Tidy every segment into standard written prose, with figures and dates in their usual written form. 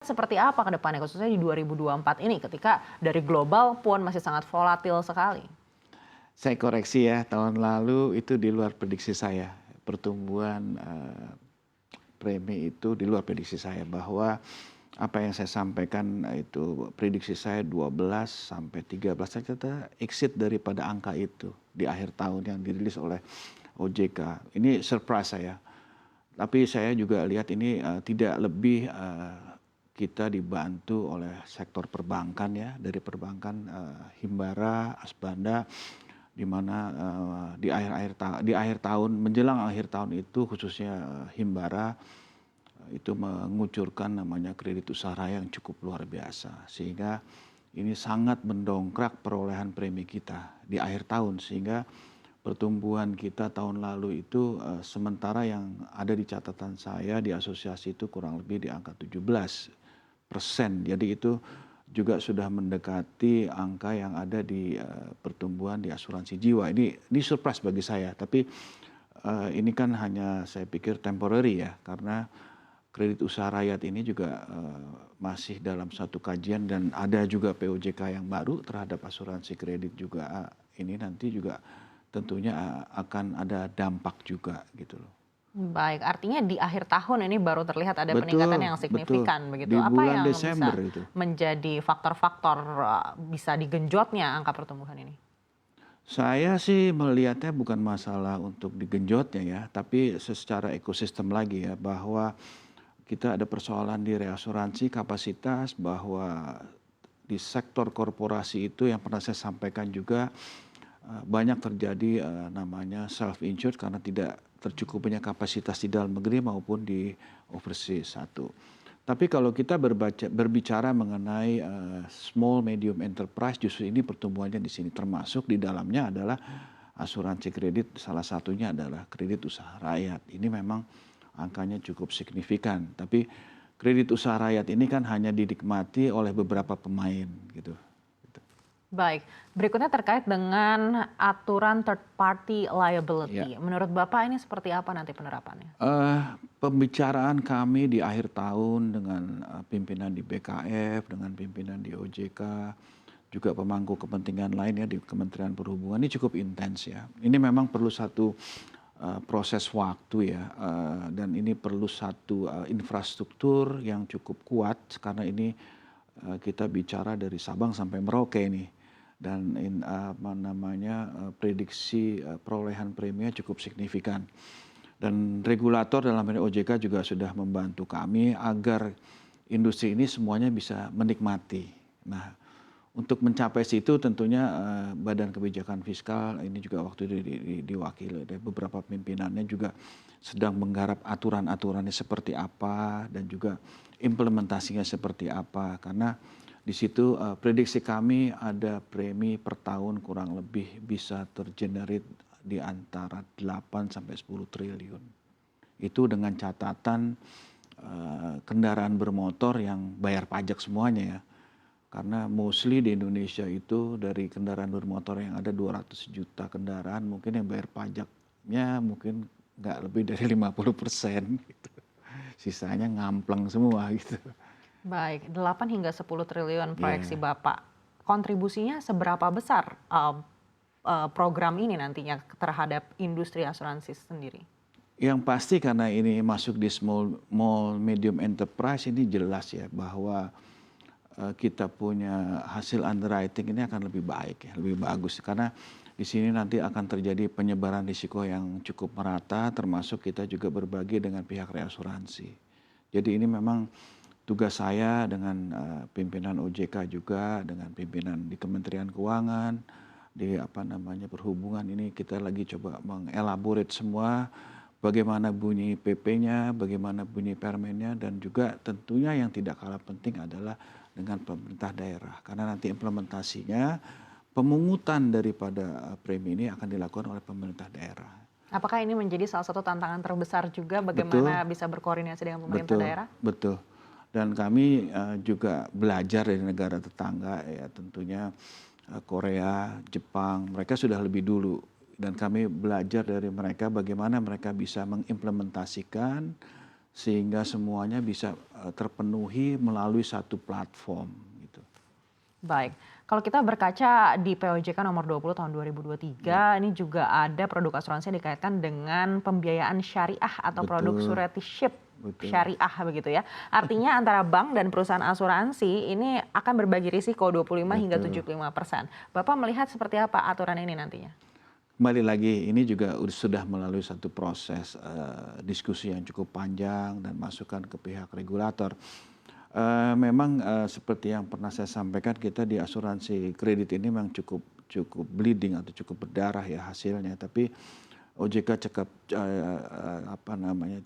Seperti apa ke depannya khususnya di 2024 ini ketika dari global pun masih sangat volatil sekali? Saya koreksi ya, tahun lalu itu di luar prediksi saya. Pertumbuhan premi itu di luar prediksi saya, bahwa apa yang saya sampaikan itu prediksi saya 12 sampai 13, saya kata exit daripada angka itu di akhir tahun yang dirilis oleh OJK. Ini surprise saya. Tapi saya juga lihat ini tidak lebih kita dibantu oleh sektor perbankan ya, dari perbankan Himbara, Asbanda, di mana di akhir tahun menjelang akhir tahun itu khususnya Himbara itu mengucurkan namanya kredit usaha raya yang cukup luar biasa, sehingga ini sangat mendongkrak perolehan premi kita di akhir tahun, sehingga pertumbuhan kita tahun lalu itu sementara yang ada di catatan saya di asosiasi itu kurang lebih di angka 17%. Jadi itu juga sudah mendekati angka yang ada di pertumbuhan di asuransi jiwa. Ini surprise bagi saya, tapi ini kan hanya saya pikir temporary ya, karena kredit usaha rakyat ini juga masih dalam satu kajian, dan ada juga POJK yang baru terhadap asuransi kredit juga. Ini nanti juga tentunya akan ada dampak juga gitu loh. Baik, artinya di akhir tahun ini baru terlihat ada peningkatan Betul, yang betul. signifikan begitu. Di Apa bulan yang Desember bisa itu. menjadi faktor-faktor bisa digenjotnya angka pertumbuhan ini? Saya sih melihatnya bukan masalah untuk digenjotnya ya, tapi secara ekosistem lagi ya, bahwa kita ada persoalan di reasuransi kapasitas, bahwa di sektor korporasi itu yang pernah saya sampaikan juga banyak terjadi namanya self insured karena tidak tercukupnya kapasitas di dalam negeri maupun di overseas satu. Tapi kalau kita berbicara mengenai small medium enterprise, justru ini pertumbuhannya di sini, termasuk di dalamnya adalah asuransi kredit, salah satunya adalah kredit usaha rakyat. Ini memang angkanya cukup signifikan, tapi kredit usaha rakyat ini kan hanya dinikmati oleh beberapa pemain gitu. Baik, berikutnya terkait dengan aturan third party Ya. liability. Menurut Bapak ini seperti apa nanti penerapannya? Pembicaraan kami di akhir tahun dengan pimpinan di BKF, dengan pimpinan di OJK, juga pemangku kepentingan lain ya di Kementerian Perhubungan, ini cukup intens ya. Ini memang perlu satu proses waktu ya, dan ini perlu satu infrastruktur yang cukup kuat, karena ini kita bicara dari Sabang sampai Merauke ini, dan prediksi perolehan preminya cukup signifikan. Dan regulator dalam hal ini OJK juga sudah membantu kami agar industri ini semuanya bisa menikmati. Nah, untuk mencapai situ tentunya Badan Kebijakan Fiskal ini juga waktu itu diwakili oleh beberapa pimpinannya juga sedang menggarap aturan-aturannya seperti apa dan juga implementasinya seperti apa, karena di situ prediksi kami ada premi per tahun kurang lebih bisa tergenerate di antara 8 sampai 10 triliun. Itu dengan catatan kendaraan bermotor yang bayar pajak semuanya ya. Karena mostly di Indonesia itu dari kendaraan bermotor yang ada 200 juta kendaraan, mungkin yang bayar pajaknya mungkin nggak lebih dari 50% gitu. Sisanya ngampleng semua gitu. Baik, 8 hingga 10 triliun proyeksi Ya. Bapak. Kontribusinya seberapa besar program ini nantinya terhadap industri asuransi sendiri? Yang pasti karena ini masuk di small medium enterprise, ini jelas ya bahwa kita punya hasil underwriting ini akan lebih baik ya, lebih bagus, karena di sini nanti akan terjadi penyebaran risiko yang cukup merata, termasuk kita juga berbagi dengan pihak reasuransi. Jadi ini memang tugas saya dengan pimpinan OJK juga, dengan pimpinan di Kementerian Keuangan, di Perhubungan, ini kita lagi coba mengelaborate semua bagaimana bunyi PP-nya, bagaimana bunyi permennya, dan juga tentunya yang tidak kalah penting adalah dengan pemerintah daerah, karena nanti implementasinya pemungutan daripada premi ini akan dilakukan oleh pemerintah daerah. Apakah ini menjadi salah satu tantangan terbesar juga Betul, bagaimana bisa berkoordinasi dengan pemerintah betul, daerah? betul. Dan kami juga belajar dari negara tetangga ya, tentunya Korea, Jepang, mereka sudah lebih dulu, dan kami belajar dari mereka bagaimana mereka bisa mengimplementasikan sehingga semuanya bisa terpenuhi melalui satu platform gitu. Baik, kalau kita berkaca di POJK nomor 20 tahun 2023, ini juga ada produk asuransi yang dikaitkan dengan pembiayaan syariah atau produk Betul, suretiship betul, syariah begitu ya. Artinya antara bank dan perusahaan asuransi ini akan berbagi risiko 25 hingga betul. 75%. Bapak melihat seperti apa aturan ini nantinya? Kembali lagi, ini juga sudah melalui satu proses diskusi yang cukup panjang dan masukan ke pihak regulator. Memang seperti yang pernah saya sampaikan, kita di asuransi kredit ini memang cukup cukup bleeding atau cukup berdarah ya hasilnya. Tapi OJK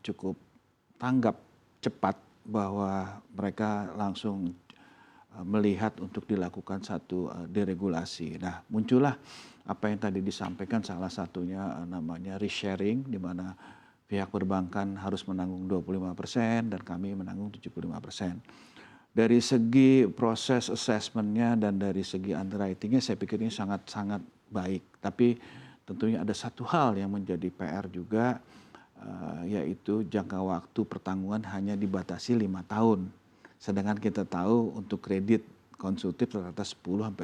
cukup tanggap cepat bahwa mereka langsung melihat untuk dilakukan satu deregulasi. Nah, muncullah apa yang tadi disampaikan, salah satunya namanya risk sharing, di mana pihak perbankan harus menanggung 25% dan kami menanggung 75%. Dari segi proses assessment-nya dan dari segi underwriting-nya saya pikir ini sangat-sangat baik. Tapi tentunya ada satu hal yang menjadi PR juga, yaitu jangka waktu pertanggungan hanya dibatasi 5 tahun. Sedangkan kita tahu untuk kredit konsumtif rata-rata 10-15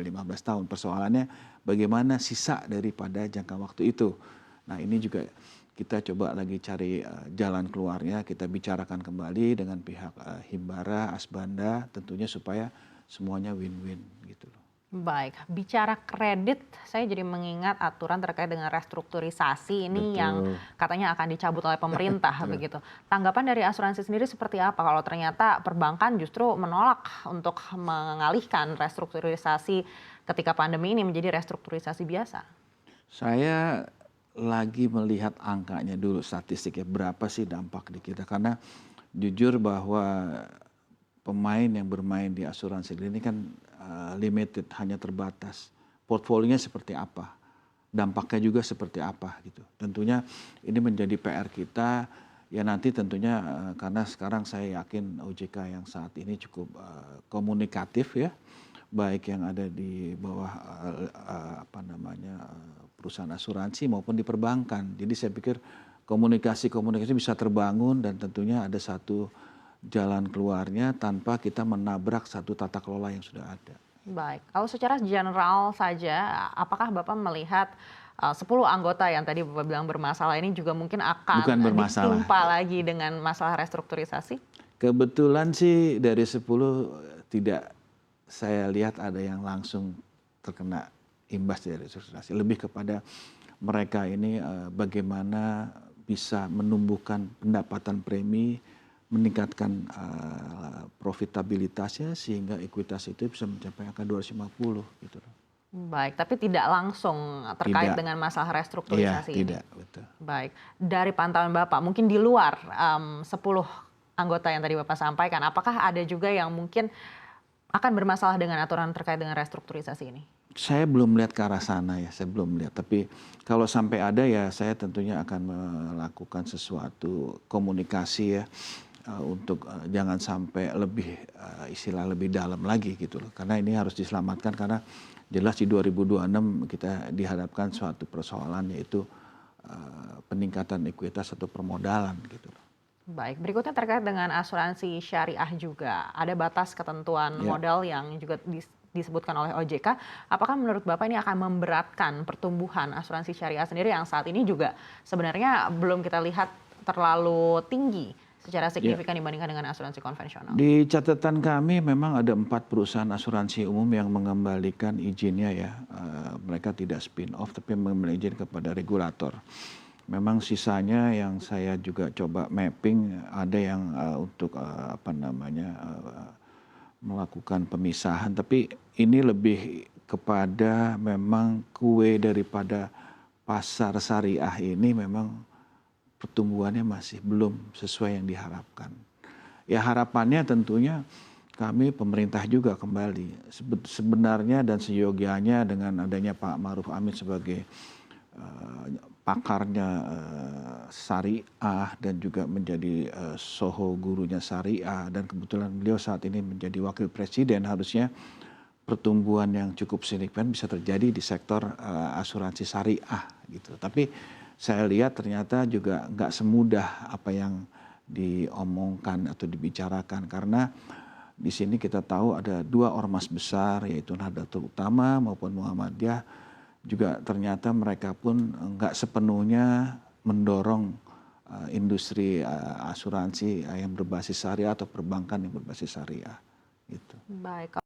tahun. Persoalannya bagaimana sisa daripada jangka waktu itu. Nah, ini juga kita coba lagi cari jalan keluarnya, kita bicarakan kembali dengan pihak Himbara, Asbanda, tentunya supaya semuanya win-win gitu loh. Baik, bicara kredit, saya jadi mengingat aturan terkait dengan restrukturisasi ini yang Betul, katanya akan dicabut oleh pemerintah betul. begitu. Tanggapan dari asuransi sendiri seperti apa kalau ternyata perbankan justru menolak untuk mengalihkan restrukturisasi ketika pandemi ini menjadi restrukturisasi biasa? Saya lagi melihat angkanya dulu, statistiknya berapa sih dampak di kita. Karena jujur bahwa pemain yang bermain di asuransi ini kan limited, hanya terbatas. Portfolionya seperti apa, dampaknya juga seperti apa gitu. Tentunya ini menjadi PR kita. Ya nanti tentunya karena sekarang saya yakin OJK yang saat ini cukup komunikatif ya, baik yang ada di bawah perusahaan asuransi maupun di perbankan. Jadi saya pikir komunikasi-komunikasi bisa terbangun dan tentunya ada satu jalan keluarnya tanpa kita menabrak satu tata kelola yang sudah ada. Baik, kalau secara general saja, apakah Bapak melihat 10 anggota yang tadi Bapak bilang bermasalah ini juga mungkin Bukan akan bermasalah. ditimpa lagi dengan masalah restrukturisasi? Kebetulan sih dari 10 tidak saya lihat ada yang langsung terkena imbas dari restrukturisasi. Lebih kepada mereka ini bagaimana bisa menumbuhkan pendapatan premi, meningkatkan profitabilitasnya sehingga ekuitas itu bisa mencapai angka 250 gitu loh. Baik, tapi tidak langsung terkait Tidak. dengan masalah Iya, restrukturisasi ini. tidak, betul. Baik, dari pantauan Bapak, mungkin di luar 10 anggota yang tadi Bapak sampaikan, apakah ada juga yang mungkin akan bermasalah dengan aturan terkait dengan restrukturisasi ini? Saya belum melihat ke arah sana ya, saya belum melihat. Tapi kalau sampai ada ya saya tentunya akan melakukan sesuatu komunikasi ya untuk jangan sampai lebih istilah lebih dalam lagi gitu loh. Karena ini harus diselamatkan karena jelas di 2026 kita dihadapkan suatu persoalan yaitu peningkatan ekuitas atau permodalan gitu loh. Baik, berikutnya terkait dengan asuransi syariah juga. Ada batas ketentuan Ya. modal yang juga disebutkan oleh OJK. Apakah menurut Bapak ini akan memberatkan pertumbuhan asuransi syariah sendiri yang saat ini juga sebenarnya belum kita lihat terlalu tinggi secara signifikan dibandingkan dengan asuransi konvensional? Di catatan kami memang ada 4 perusahaan asuransi umum yang mengembalikan izinnya ya. Mereka tidak spin off tapi mengembalikan izin kepada regulator. Memang sisanya yang saya juga coba mapping ada yang untuk melakukan pemisahan, tapi ini lebih kepada memang kue daripada pasar syariah ini memang pertumbuhannya masih belum sesuai yang diharapkan. Ya harapannya tentunya kami pemerintah juga kembali sebenarnya dan seyogianya dengan adanya Pak Ma'ruf Amin sebagai pakarnya syariah dan juga menjadi soho gurunya syariah dan kebetulan beliau saat ini menjadi wakil presiden, harusnya pertumbuhan yang cukup signifikan bisa terjadi di sektor asuransi syariah gitu. Tapi saya lihat ternyata juga nggak semudah apa yang diomongkan atau dibicarakan, karena di sini kita tahu ada dua ormas besar, yaitu Nahdlatul Ulama maupun Muhammadiyah, juga ternyata mereka pun nggak sepenuhnya mendorong industri asuransi yang berbasis syariah atau perbankan yang berbasis syariah gitu. Baik.